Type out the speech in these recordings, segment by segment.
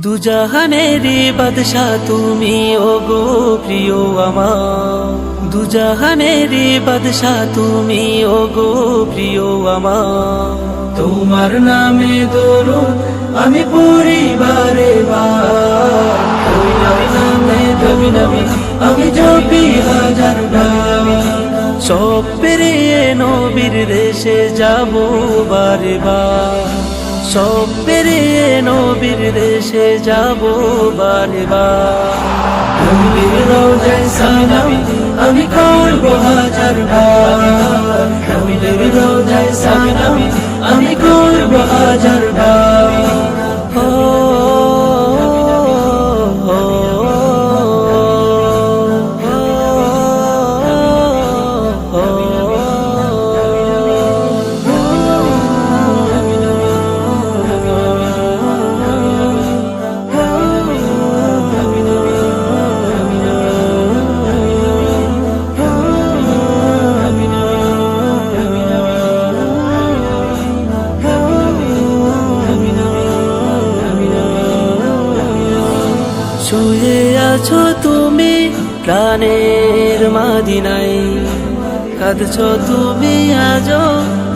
দুজাহানেরই বাদশা তুমি ওগো প্রিয় আমার, দুজাহানেরই বাদশা তুমি ওগো প্রিয় আমার। তোমার নামে দরুদ আমি পরিবারে বার, তোমার নামে দরুদ আমি জপি হাজার বার। সব পেরিয়ে নবীর দেশে যাব বারে বার, সব পেরিয়ে নবীর দেশে যাব বারে বার। নবীর রওজায় সালাম আমি করব হাজার বার, নবীর রওজায় সালাম আমি করব হাজার বার। শুয়ে আছো তুমি প্রাণের মাদিনায়, কাঁদছো তুমি আজো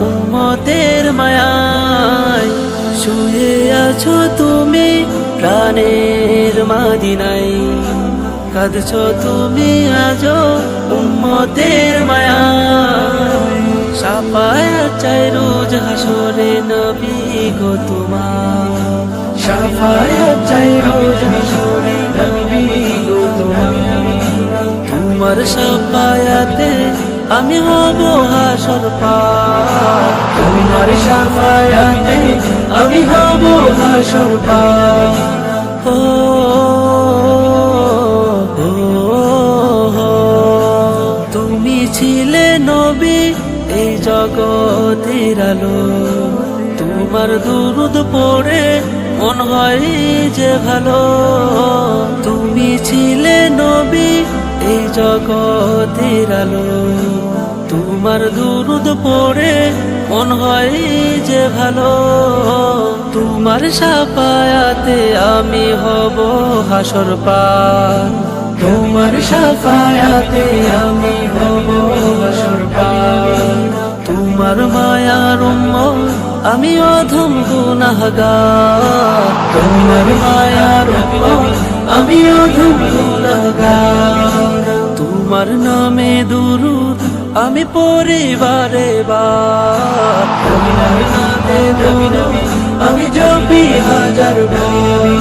উম্মতের মায়ায়। শুয়ে আছো তুমি প্রাণের মাদিনায়, কাঁদছো তুমি আজো উম্মতের মায়ায়। শাফায়াত চাই রোজ হাসরে নবী গো তোমার, শাফায়াত চাই রোজ হাসরে নবী গো তোমার। তোমার শাফায়াতে আমি হব হাসর পার, তোমার শাফায়াতে আমি হব হাসর পার। তুমি ছিলে নবী এই জগতের আলো, তোমার দুরুদ পড়ে মন হয় যে ভালো। তুমি ছিলে নবী এই জগতের আলো, তোমার দুরুদ পড়ে মন হয় যে ভালো। তোমার শাফায়াতে আমি হব হাসর পার, তোমার শাফায়াতে আমি হব হাসর পার। তোমার মায়ার উম্মত আমি অধম গুনাহগার, তোমার মায়ার উম্মত আমি অধম গুনাহগার। তোমার নামে দুরুদ আমি পরিবারে বার, তোমার নামে দুরুদ আমি জপি হাজার বার।